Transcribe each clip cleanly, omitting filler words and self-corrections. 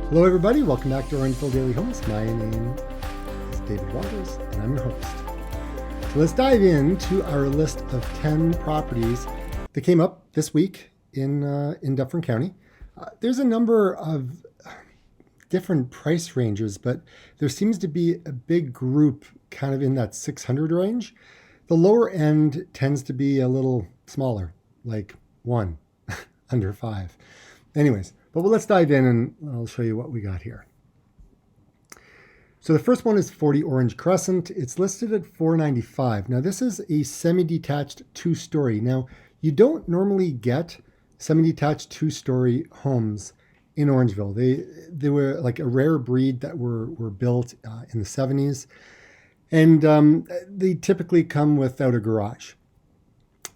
Hello everybody, welcome back to Orangeville Daily Homes. My name is David Waters and I'm your host. So let's dive into our list of 10 properties that came up this week in Dufferin County. There's a number of different price ranges, but there seems to be a big group kind of in that 600 range. The lower end tends to be a little smaller, like 1, under 5. Anyways, but let's dive in and I'll show you what we got here. So the first one is 40 Orange Crescent. It's listed at $495. Now this is a semi-detached 2-story. Now you don't normally get semi-detached 2-story homes in Orangeville. They were like a rare breed that were built in the 70s. And they typically come without a garage.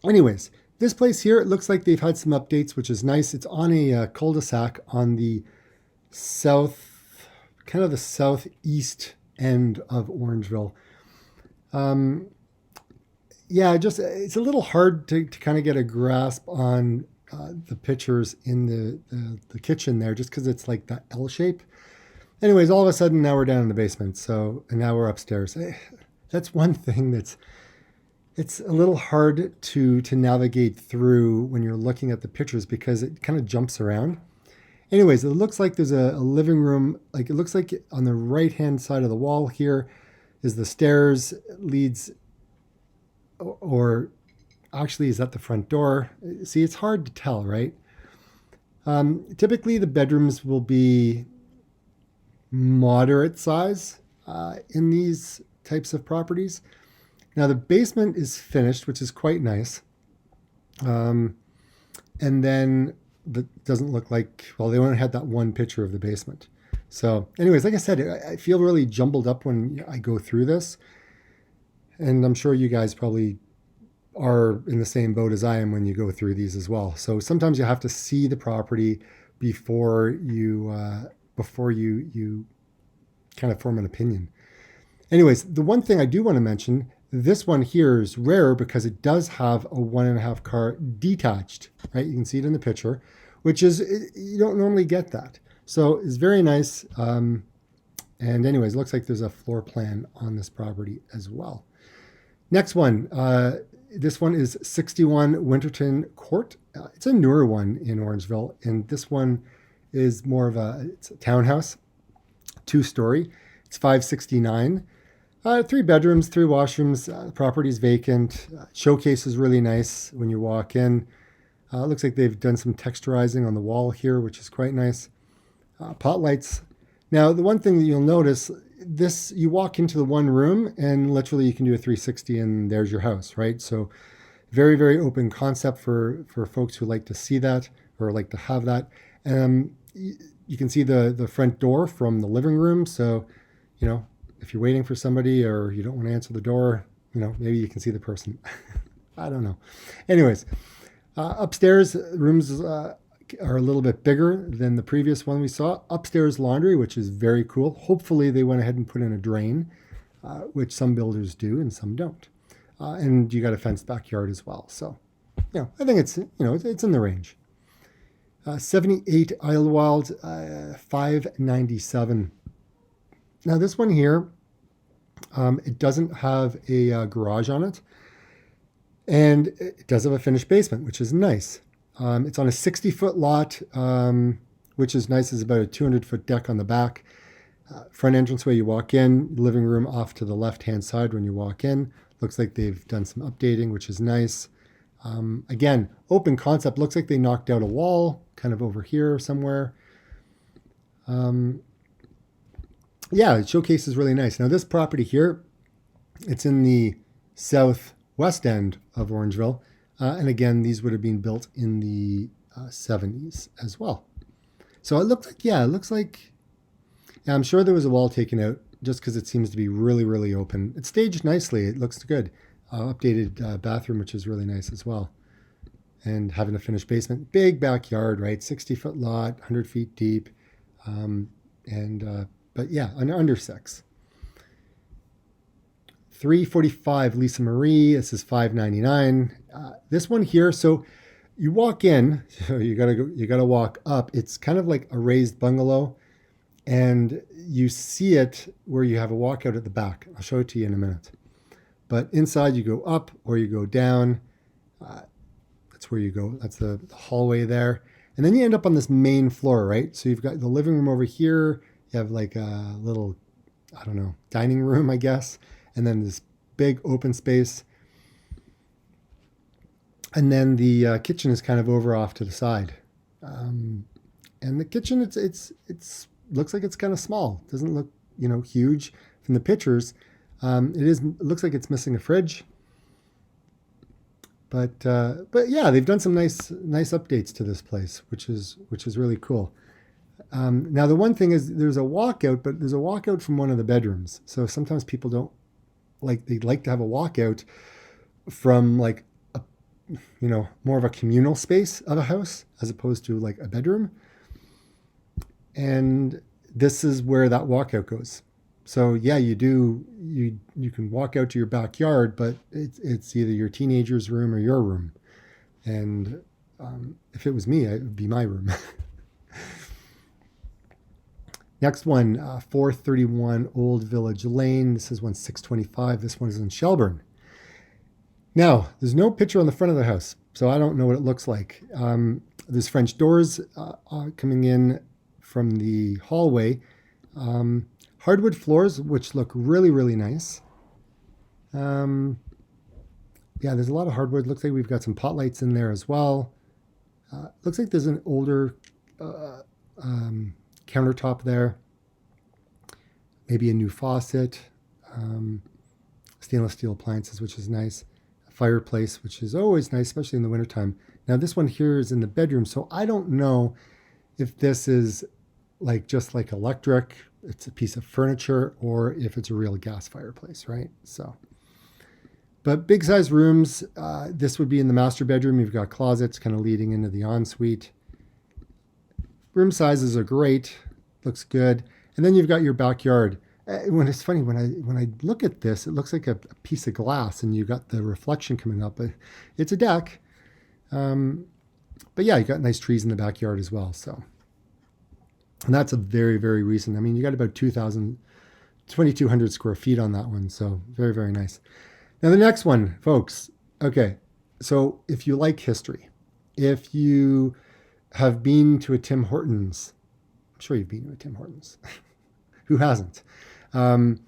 Anyways, this place here, it looks like they've had some updates, which is nice. It's on a cul-de-sac on the south, kind of the southeast end of Orangeville. It's a little hard to kind of get a grasp on the pictures in the kitchen there, just because it's like that L shape. Anyways, all of a sudden now we're down in the basement, and now we're upstairs. That's one thing it's a little hard to navigate through when you're looking at the pictures because it kind of jumps around. Anyways, it looks like there's a living room. Like it looks like on the right-hand side of the wall here is the stairs leads, or actually is that the front door? See, it's hard to tell, right? Typically the bedrooms will be moderate size in these types of properties. Now the basement is finished, which is quite nice. And then it doesn't look like, well, they only had that one picture of the basement. So anyways, like I said, I feel really jumbled up when I go through this. And I'm sure you guys probably are in the same boat as I am when you go through these as well. So sometimes you have to see the property before you kind of form an opinion. Anyways, the one thing I do want to mention, this one here is rare because it does have a 1.5 car detached, right? You can see it in the picture, which is, you don't normally get that. So it's very nice. And anyways, it looks like there's a floor plan on this property as well. Next one, this one is 61 Winterton Court. It's a newer one in Orangeville. And this one is more of it's a townhouse, 2-story. It's $569. 3 bedrooms, 3 washrooms. The property is vacant. Showcase is really nice when you walk in. It looks like they've done some texturizing on the wall here, which is quite nice. Pot lights. Now, the one thing that you'll notice, you walk into the one room and literally you can do a 360 and there's your house, right? So very, very open concept for folks who like to see that or like to have that. You can see the front door from the living room. So, if you're waiting for somebody or you don't want to answer the door, maybe you can see the person. I don't know. Anyways, upstairs rooms are a little bit bigger than the previous one we saw. Upstairs laundry, which is very cool. Hopefully they went ahead and put in a drain, which some builders do and some don't. And you got a fenced backyard as well. So, I think it's in the range. 78 Idlewild, $597. Now this one here, it doesn't have a garage on it, and it does have a finished basement, which is nice. It's on a 60-foot lot, which is nice. It's about a 200-foot deck on the back. Front entranceway, you walk in, living room off to the left-hand side when you walk in. Looks like they've done some updating, which is nice. Again, open concept. Looks like they knocked out a wall kind of over here somewhere. The showcase is really nice. Now this property here, it's in the southwest end of Orangeville. And again, these would have been built in the 70s as well. So it looks like, I'm sure there was a wall taken out just because it seems to be really, really open. It's staged nicely. It looks good. Updated bathroom, which is really nice as well. And having a finished basement, big backyard, right? 60-foot lot, 100 feet deep. But yeah, under 6. 345 Lisa Marie. This is $599. This one here, so you walk in, so you gotta walk up. It's kind of like a raised bungalow. and you see it where you have a walkout at the back. I'll show it to you in a minute. But inside you go up or you go down. That's where you go. That's the hallway there. And then you end up on this main floor, right? So you've got the living room over here. You have like a little, I don't know, dining room, I guess. And then this big open space. And then the kitchen is kind of over off to the side. And the kitchen, it's looks like it's kind of small. It doesn't look, huge from the pictures. It looks like it's missing a fridge. But yeah, they've done some nice updates to this place, which is really cool. Now the one thing is there's a walkout, but there's a walkout from one of the bedrooms. So sometimes people don't they'd like to have a walkout from like more of a communal space of a house as opposed to like a bedroom. And this is where that walkout goes. So yeah, you can walk out to your backyard, but it's either your teenager's room or your room. And if it was me, it would be my room. Next one, 431 Old Village Lane. This is one 625. This one is in Shelburne. Now, there's no picture on the front of the house, so I don't know what it looks like. There's French doors coming in from the hallway. Hardwood floors, which look really, really nice. Yeah, there's a lot of hardwood. Looks like we've got some pot lights in there as well. Looks like there's an older countertop there. Maybe a new faucet. Stainless steel appliances, which is nice. A fireplace, which is always nice, especially in the wintertime. Now, this one here is in the bedroom, so I don't know if this is just like electric, it's a piece of furniture, or if it's a real gas fireplace, right? So, but big size rooms. This would be in the master bedroom. You've got closets kind of leading into the ensuite. Room sizes are great, looks good. And then you've got your backyard. When it's funny, when I look at this, it looks like a piece of glass, and you got the reflection coming up. But it's a deck. But yeah, you got nice trees in the backyard as well. So. And that's a very, very recent. I mean, you got about 2,200 square feet on that one. So very, very nice. Now the next one, folks. Okay. So if you like history, if you have been to a Tim Hortons, I'm sure you've been to a Tim Hortons. Who hasn't? Tim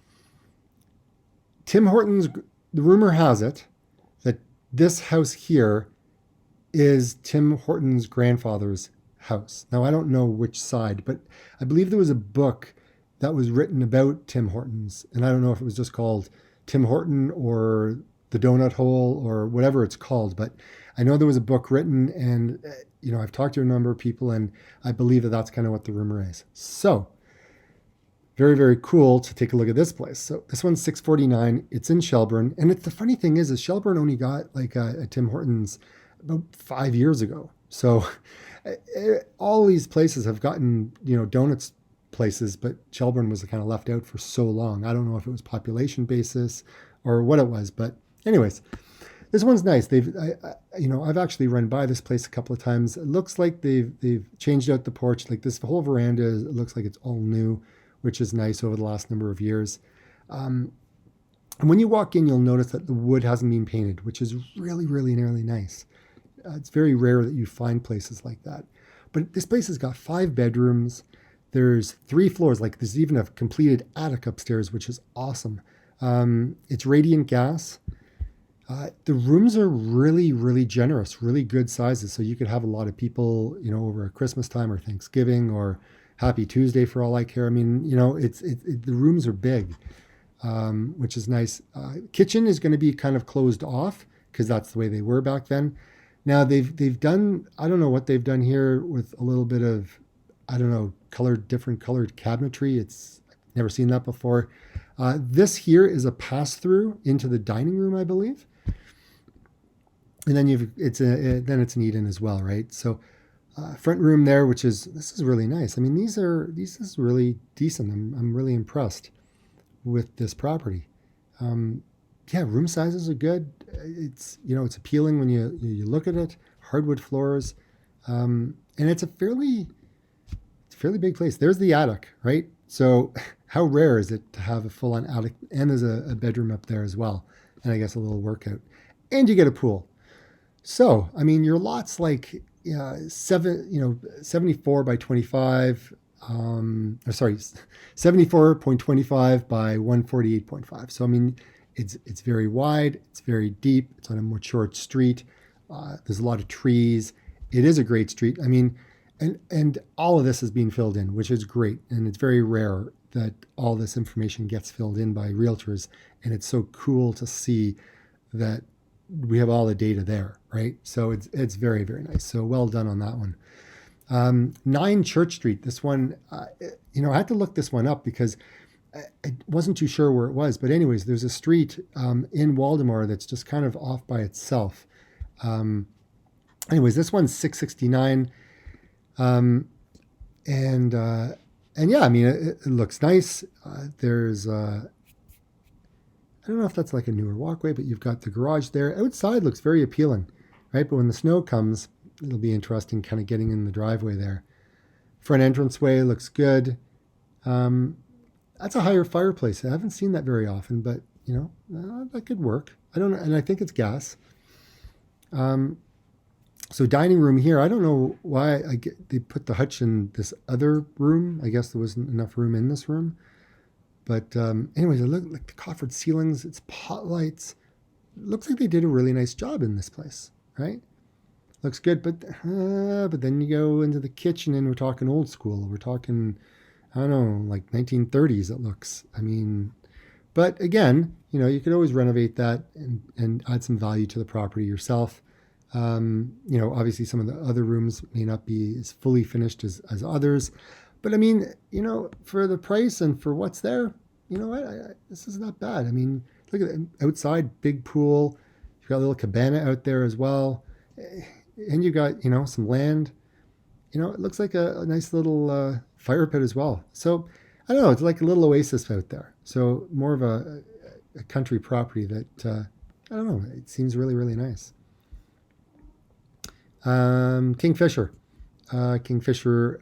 Hortons, the rumor has it that this house here is Tim Hortons' grandfather's house. Now, I don't know which side, but I believe there was a book that was written about Tim Hortons, and I don't know if it was just called Tim Horton or The Donut Hole or whatever it's called, but I know there was a book written, and I've talked to a number of people, and I believe that that's kind of what the rumor is. So, very, very cool to take a look at this place. So this one's 649. It's in Shelburne, and the funny thing is Shelburne only got a Tim Hortons about 5 years ago. So all these places have gotten, donuts places, but Shelburne was kind of left out for so long. I don't know if it was population basis or what it was, but anyways, this one's nice. I've actually run by this place a couple of times. It looks like they've changed out the porch. Like this whole veranda, it looks like it's all new, which is nice over the last number of years. And when you walk in, you'll notice that the wood hasn't been painted, which is really, really, really nice. It's very rare that you find places like that. But this place has got 5 bedrooms. There's 3 floors. There's even a completed attic upstairs, which is awesome. It's radiant gas. The rooms are really, really generous, really good sizes. So you could have a lot of people, over Christmas time or Thanksgiving or Happy Tuesday for all I care. I mean, the rooms are big, which is nice. Kitchen is going to be kind of closed off because that's the way they were back then. Now they've done, I don't know what they've done here with a little bit of, I don't know, different colored cabinetry. I've never seen that before. This here is a pass-through into the dining room, I believe. And then it's an eat-in as well, right? So front room there, this is really nice. I mean, this is really decent. I'm really impressed with this property. Yeah, room sizes are good. It's it's appealing when you look at it. Hardwood floors, and it's a fairly fairly big place. There's the attic, right? So how rare is it to have a full-on attic? And there's a bedroom up there as well, and I guess a little workout, and you get a pool. So I mean, your lot's like 74 by 25. Or sorry, 74.25 by 148.5. So I mean, it's very wide, it's very deep, it's on a more short street. There's a lot of trees. It is a great street. I mean, and all of this is being filled in, which is great. And it's very rare that all this information gets filled in by realtors. And it's so cool to see that we have all the data there, right? So it's very, very nice. So well done on that one. 9 Church Street. This one, I had to look this one up because I wasn't too sure where it was. But anyways, there's a street in Waldemar that's just kind of off by itself. Anyways, this one's 669. And yeah, I mean, it looks nice. There's, I don't know if that's like a newer walkway, but you've got the garage there. Outside looks very appealing, right? But when the snow comes, it'll be interesting kind of getting in the driveway there. Front entranceway looks good. That's a higher fireplace. I haven't seen that very often, but that could work. I don't know, and I think it's gas. So dining room here. I don't know why they put the hutch in this other room. I guess there wasn't enough room in this room. But anyways, it looked like the coffered ceilings. It's pot lights. It looks like they did a really nice job in this place, right? Looks good, but then you go into the kitchen and we're talking old school. We're talking, I don't know, like 1930s it looks. I mean, but again, you could always renovate that and add some value to the property yourself. Obviously some of the other rooms may not be as fully finished as others. But I mean, for the price and for what's there, this is not bad. I mean, look at it outside, big pool. You've got a little cabana out there as well. And you got, some land. It looks like a nice little fire pit as well. So I don't know, it's like a little oasis out there. So more of a country property that, I don't know, it seems really, really nice. Kingfisher. Kingfisher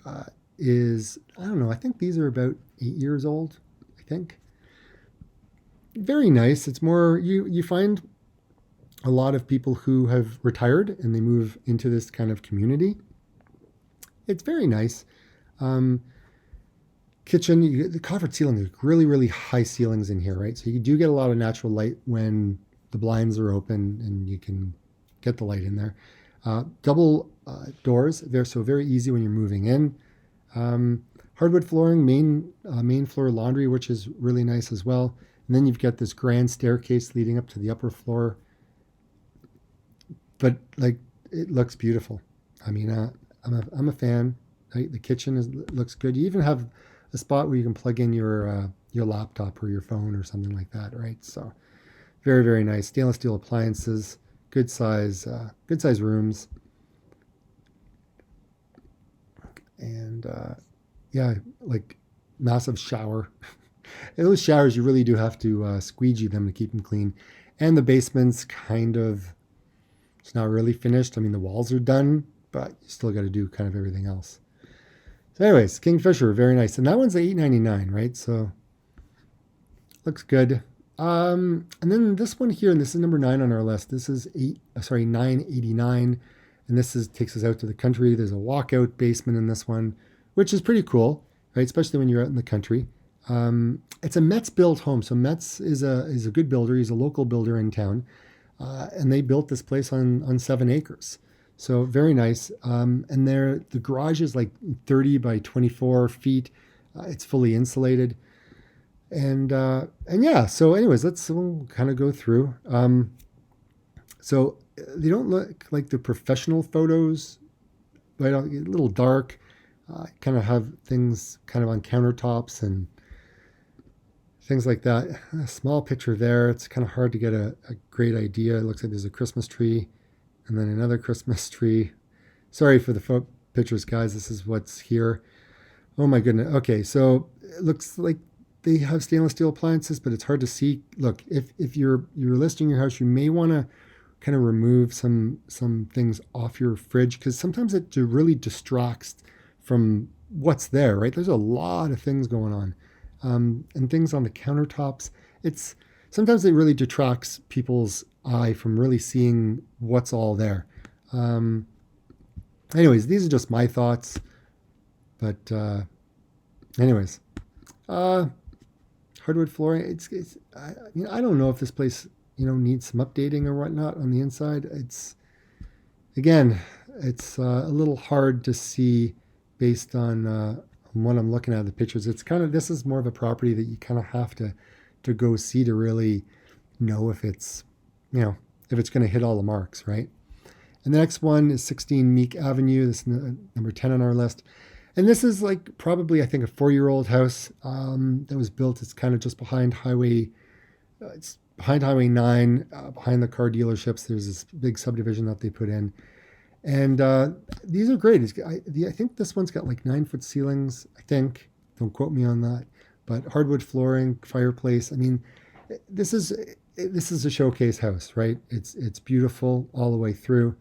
is, I don't know, I think these are about 8 years old, I think. Very nice. It's more, you find a lot of people who have retired and they move into this kind of community. It's very nice. Kitchen, the coffered ceiling, there's really, really high ceilings in here, right? So you do get a lot of natural light when the blinds are open and you can get the light in there. Double doors, they're so very easy when you're moving in. Hardwood flooring, main floor laundry, which is really nice as well. And then you've got this grand staircase leading up to the upper floor. But like, it looks beautiful. I mean, I'm a fan. Right? The kitchen looks good. You even have a spot where you can plug in your laptop or your phone or something like that, right? So very, very nice. Stainless steel appliances, good size rooms. And yeah, like massive shower. And those showers, you really do have to squeegee them to keep them clean. And the basement's kind of, it's not really finished. I mean, the walls are done, but you still got to do kind of everything else. So anyways, Kingfisher, very nice. And that one's $8.99, right? So looks good. And then this one here, and this is number 9 on our list. This is $9.89. And this takes us out to the country. There's a walkout basement in this one, which is pretty cool, right? Especially when you're out in the country. It's a Metz built home. So Metz is a good builder. He's a local builder in town. And they built this place on 7 acres. So very nice. And the garage is like 30 by 24 feet. It's fully insulated. And yeah, so anyways, we'll kind of go through. So they don't look like the professional photos, right? A little dark, kind of have things kind of on countertops and things like that. A small picture there. It's kind of hard to get a great idea. It looks like there's a Christmas tree and then another Christmas tree. Sorry for the pictures, guys. This is what's here. Oh my goodness. Okay, so it looks like they have stainless steel appliances, but it's hard to see. Look, if you're listing your house, you may want to kind of remove some things off your fridge because sometimes it really distracts from what's there, right? There's a lot of things going on, and things on the countertops. It's sometimes it really detracts people's eye from really seeing what's all there. Um, Anyways, these are just my thoughts, but anyways, uh, hardwood flooring. I don't know if this place needs some updating or whatnot on the inside. Again, it's a little hard to see based on what I'm looking at the pictures. This is more of a property that you kind of have to go see to really know if it's if it's going to hit all the marks, right? And the next one is 16 Meek Avenue. This is number 10 on our list. And this is like probably, I think, a 4-year-old house that was built. It's kind of just behind it's behind Highway 9, behind the car dealerships. There's this big subdivision that they put in. And these are great. I think this one's got like 9-foot ceilings, I think. Don't quote me on that. But hardwood flooring, fireplace. I mean, this is a showcase house, right? It's beautiful all the way through.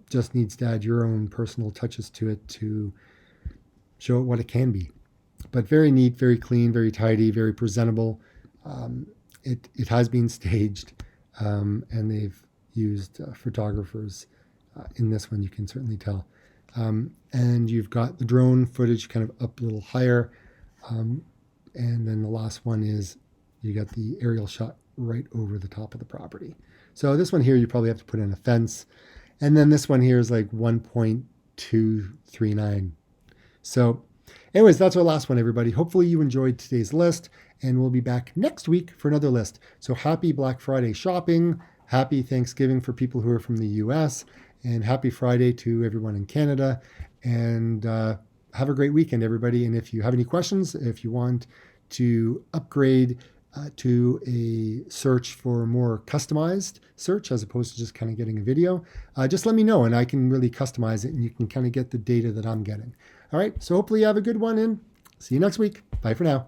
Just needs to add your own personal touches to it to show it what it can be. But very neat, very clean, very tidy, very presentable. It has been staged, and they've used photographers in this one. You can certainly tell. And you've got the drone footage kind of up a little higher. And then the last one is you got the aerial shot right over the top of the property. So this one here, you probably have to put in a fence. And then this one here is like 1.239. So anyways, that's our last one, everybody. Hopefully you enjoyed today's list, and we'll be back next week for another list. So happy Black Friday shopping. Happy Thanksgiving for people who are from the US, and happy Friday to everyone in Canada. And have a great weekend, everybody. And if you have any questions, if you want to upgrade to a search for more customized search as opposed to just kind of getting a video, just let me know and I can really customize it and you can kind of get the data that I'm getting. All right, so hopefully you have a good one and see you next week. Bye for now.